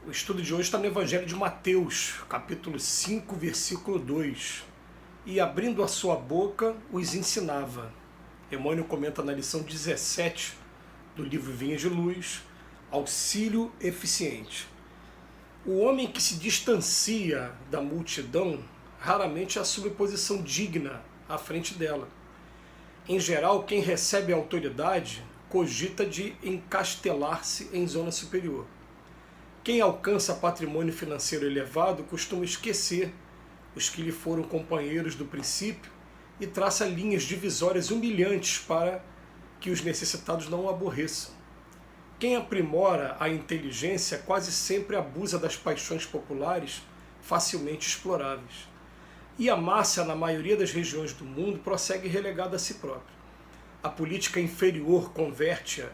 O estudo de hoje está no Evangelho de Mateus, capítulo 5, versículo 2. E abrindo a sua boca, os ensinava. Emmanuel comenta na lição 17 do livro Vinhas de Luz, auxílio eficiente. O homem que se distancia da multidão raramente assume posição digna à frente dela. Em geral, quem recebe a autoridade cogita de encastelar-se em zona superior. Quem alcança patrimônio financeiro elevado costuma esquecer os que lhe foram companheiros do princípio e traça linhas divisórias humilhantes para que os necessitados não o aborreçam. Quem aprimora a inteligência quase sempre abusa das paixões populares facilmente exploráveis. E a massa, na maioria das regiões do mundo, prossegue relegada a si própria. A política inferior converte-a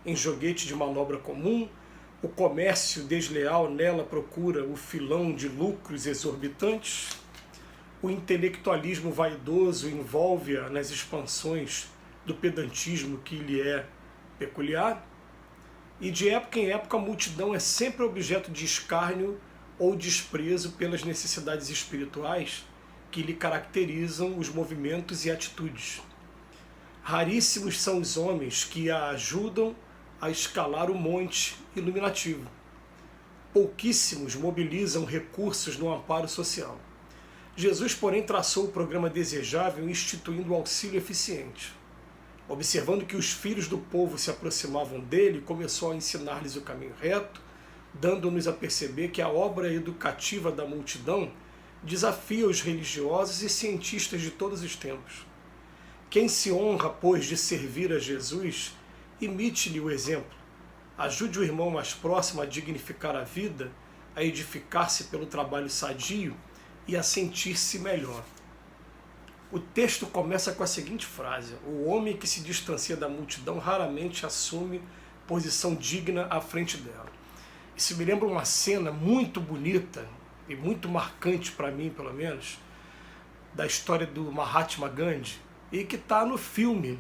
em joguete de manobra comum, o comércio desleal nela procura o filão de lucros exorbitantes, o intelectualismo vaidoso envolve-a nas expansões do pedantismo que lhe é peculiar, e de época em época a multidão é sempre objeto de escárnio ou desprezo pelas necessidades espirituais que lhe caracterizam os movimentos e atitudes. Raríssimos são os homens que a ajudam a escalar o monte iluminativo. Pouquíssimos mobilizam recursos no amparo social. Jesus, porém, traçou o programa desejável instituindo o auxílio eficiente. Observando que os filhos do povo se aproximavam dele, começou a ensinar-lhes o caminho reto, dando-nos a perceber que a obra educativa da multidão desafia os religiosos e cientistas de todos os tempos. Quem se honra, pois, de servir a Jesus, imite-lhe o exemplo. Ajude o irmão mais próximo a dignificar a vida, a edificar-se pelo trabalho sadio e a sentir-se melhor. O texto começa com a seguinte frase: o homem que se distancia da multidão raramente assume posição digna à frente dela. Isso me lembra uma cena muito bonita e muito marcante para mim, pelo menos, da história do Mahatma Gandhi, e que está no filme.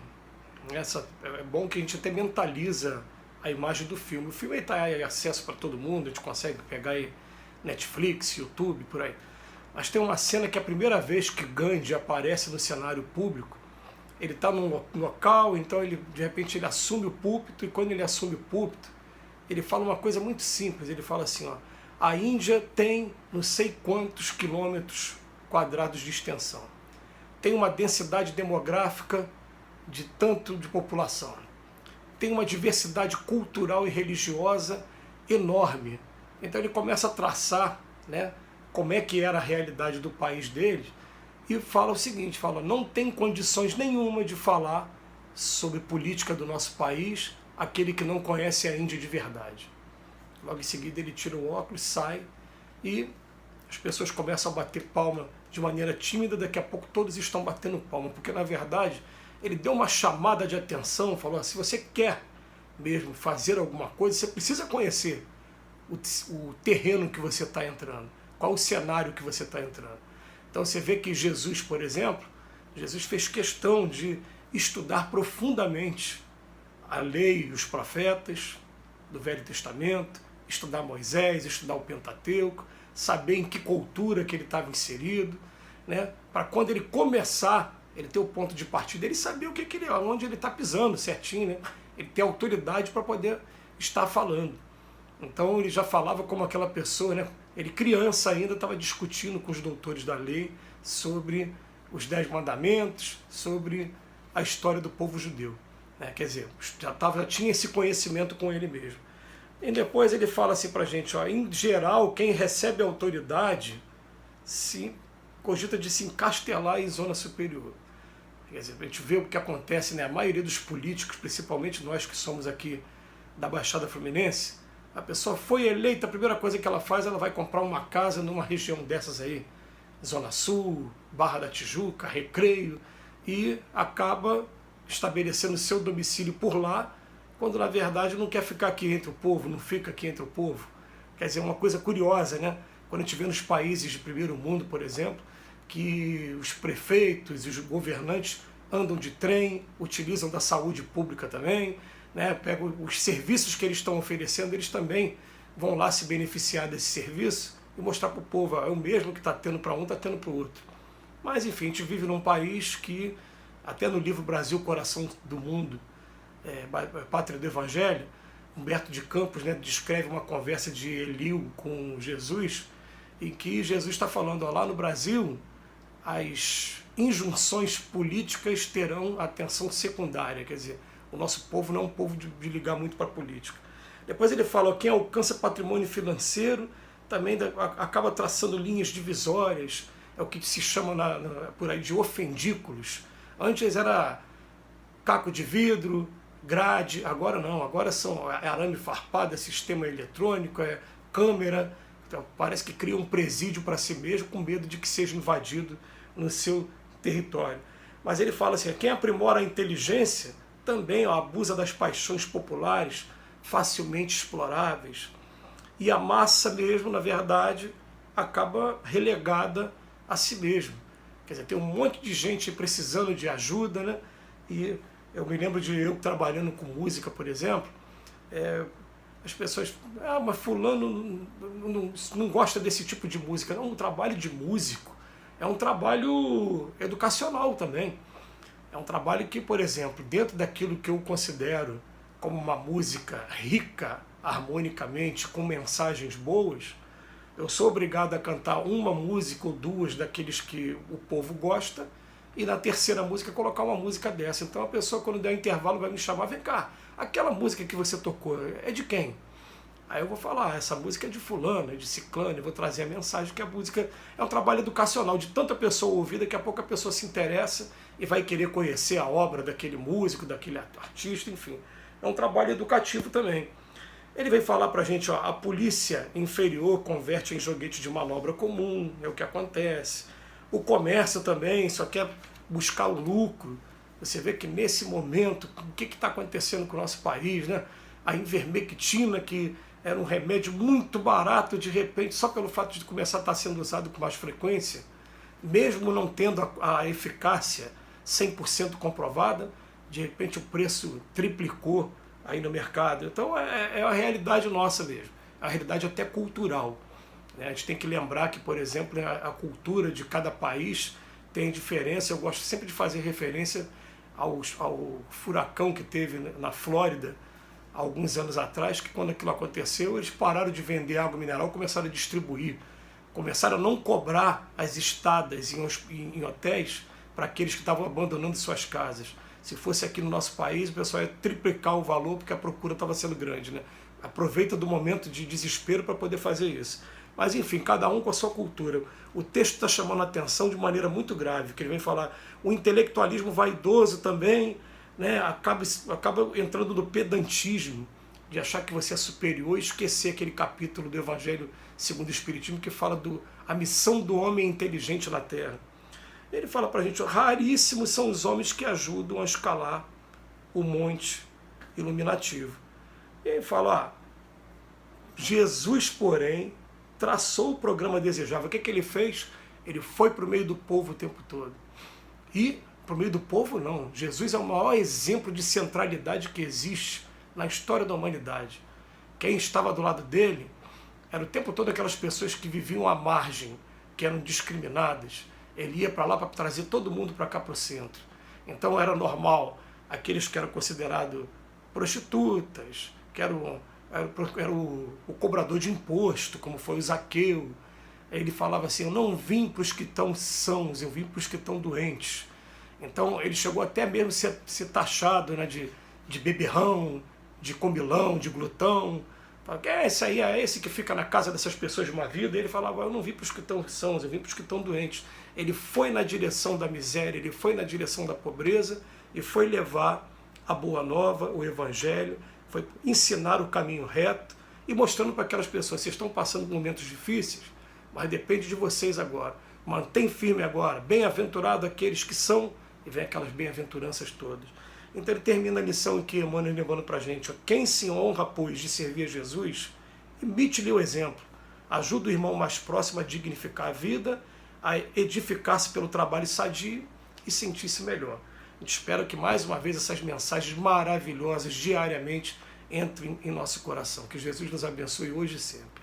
É bom que a gente até mentaliza a imagem do filme. O filme está em acesso para todo mundo, a gente consegue pegar aí Netflix, YouTube, por aí. Mas tem uma cena que é a primeira vez que Gandhi aparece no cenário público. Ele está num local, então de repente ele assume o púlpito, e quando ele assume o púlpito, ele fala uma coisa muito simples. Ele fala assim, ó: a Índia tem não sei quantos quilômetros quadrados de extensão. Tem uma densidade demográfica de tanto de população. Tem uma diversidade cultural e religiosa enorme. Então ele começa a traçar, né, como é que era a realidade do país deles, e fala o seguinte, fala: não tem condições nenhuma de falar sobre política do nosso país aquele que não conhece a Índia de verdade. Logo em seguida ele tira o óculos, sai, e as pessoas começam a bater palma de maneira tímida. Daqui a pouco todos estão batendo palma, porque na verdade ele deu uma chamada de atenção, falou: se você quer mesmo fazer alguma coisa, você precisa conhecer o terreno que você está entrando, qual o cenário que você está entrando. Então você vê que Jesus, por exemplo, Jesus fez questão de estudar profundamente a lei e os profetas do Velho Testamento, estudar Moisés, estudar o Pentateuco, saber em que cultura que ele estava inserido, né? Para quando ele começar, ele ter o ponto de partida, ele saber o que ele, onde ele está pisando certinho, né? Ele ter autoridade para poder estar falando. Então ele já falava como aquela pessoa, né? Ele criança ainda estava discutindo com os doutores da lei sobre os 10 mandamentos, sobre a história do povo judeu, né? Quer dizer, já tinha esse conhecimento com ele mesmo. E depois ele fala assim para a gente, ó: em geral, quem recebe a autoridade se cogita de se encastelar em zona superior. Quer dizer, a gente vê o que acontece, né? A maioria dos políticos, principalmente nós que somos aqui da Baixada Fluminense, a pessoa foi eleita, a primeira coisa que ela faz, ela vai comprar uma casa numa região dessas aí, Zona Sul, Barra da Tijuca, Recreio, e acaba estabelecendo seu domicílio por lá, quando na verdade não quer ficar aqui entre o povo, não fica aqui entre o povo. Quer dizer, uma coisa curiosa, né? Quando a gente vê nos países de primeiro mundo, por exemplo, que os prefeitos e os governantes andam de trem, utilizam da saúde pública também, né? Pegam os serviços que eles estão oferecendo, eles também vão lá se beneficiar desse serviço e mostrar para o povo, é o mesmo que está tendo para um, está tendo para o outro. Mas enfim, a gente vive num país que, até no livro Brasil, Coração do Mundo, Pátria do Evangelho, Humberto de Campos, né, descreve uma conversa de Eliu com Jesus, em que Jesus está falando, ó, lá no Brasil, as injunções políticas terão atenção secundária, quer dizer, o nosso povo não é um povo de ligar muito para a política. Depois ele fala, ó, quem alcança patrimônio financeiro também acaba traçando linhas divisórias, é o que se chama por aí de ofendículos. Antes era caco de vidro, grade, agora não, agora são arame farpado, é sistema eletrônico, é câmera, então parece que cria um presídio para si mesmo com medo de que seja invadido no seu território. Mas ele fala assim, quem aprimora a inteligência também abusa das paixões populares, facilmente exploráveis, e a massa mesmo, na verdade, acaba relegada a si mesmo. Quer dizer, tem um monte de gente precisando de ajuda, né? E eu me lembro de eu trabalhando com música, por exemplo, as pessoas, mas fulano não gosta desse tipo de música. Não, o trabalho de músico é um trabalho educacional também. É um trabalho que, por exemplo, dentro daquilo que eu considero como uma música rica, harmonicamente, com mensagens boas, eu sou obrigado a cantar uma música ou duas daqueles que o povo gosta, e na terceira música colocar uma música dessa. Então a pessoa, quando der intervalo, vai me chamar, vem cá, aquela música que você tocou é de quem? Aí eu vou falar, essa música é de fulano, é de ciclano, eu vou trazer a mensagem, que a música é um trabalho educacional, de tanta pessoa ouvida, daqui a pouco a pessoa se interessa e vai querer conhecer a obra daquele músico, daquele artista, enfim. É um trabalho educativo também. Ele vem falar pra gente, ó, a polícia inferior converte em joguete de manobra comum, é o que acontece. O comércio também só quer buscar o lucro. Você vê que nesse momento, o que está acontecendo com o nosso país, né? A ivermectina, que era um remédio muito barato, de repente, só pelo fato de começar a estar sendo usado com mais frequência, mesmo não tendo a eficácia 100% comprovada, de repente o preço triplicou aí no mercado. Então é a realidade nossa mesmo, a realidade até cultural. A gente tem que lembrar que, por exemplo, a cultura de cada país tem diferença. Eu gosto sempre de fazer referência ao furacão que teve na Flórida, há alguns anos atrás, que quando aquilo aconteceu, eles pararam de vender água mineral, começaram a distribuir, começaram a não cobrar as estadas em hotéis para aqueles que estavam abandonando suas casas. Se fosse aqui no nosso país, o pessoal ia triplicar o valor, porque a procura estava sendo grande, né? Aproveita do momento de desespero para poder fazer isso. Mas enfim, cada um com a sua cultura. O texto está chamando a atenção de maneira muito grave, que ele vem falar, o intelectualismo vaidoso também, né, acaba entrando no pedantismo, de achar que você é superior e esquecer aquele capítulo do Evangelho segundo o Espiritismo que fala a missão do homem inteligente na Terra. Ele fala para a gente, raríssimos são os homens que ajudam a escalar o monte iluminativo. E ele fala, Jesus, porém, traçou o programa desejável. O que ele fez? Ele foi para o meio do povo o tempo todo. E, para o meio do povo, não. Jesus é o maior exemplo de centralidade que existe na história da humanidade. Quem estava do lado dele era o tempo todo aquelas pessoas que viviam à margem, que eram discriminadas. Ele ia para lá para trazer todo mundo para cá para o centro. Então era normal aqueles que eram considerados prostitutas, que era o cobrador de imposto, como foi o Zaqueu. Ele falava assim, eu não vim para os que estão sãos, eu vim para os que estão doentes. Então ele chegou até mesmo a ser taxado, né, de beberrão, de comilão, de glutão. Esse aí é esse que fica na casa dessas pessoas de uma vida. E ele falava, eu não vim para os que estão sãos, eu vim para os que estão doentes. Ele foi na direção da miséria, ele foi na direção da pobreza e foi levar a boa nova, o evangelho, foi ensinar o caminho reto e mostrando para aquelas pessoas, vocês estão passando momentos difíceis, mas depende de vocês agora. Mantém firme agora, bem-aventurado aqueles que são, e vem aquelas bem-aventuranças todas. Então ele termina a lição aqui, Emmanuel lembrando para a gente, ó, quem se honra, pois, de servir a Jesus, imite-lhe o exemplo, ajuda o irmão mais próximo a dignificar a vida, a edificar-se pelo trabalho sadio e sentir-se melhor. A gente espera que mais uma vez essas mensagens maravilhosas diariamente entrem em nosso coração. Que Jesus nos abençoe hoje e sempre.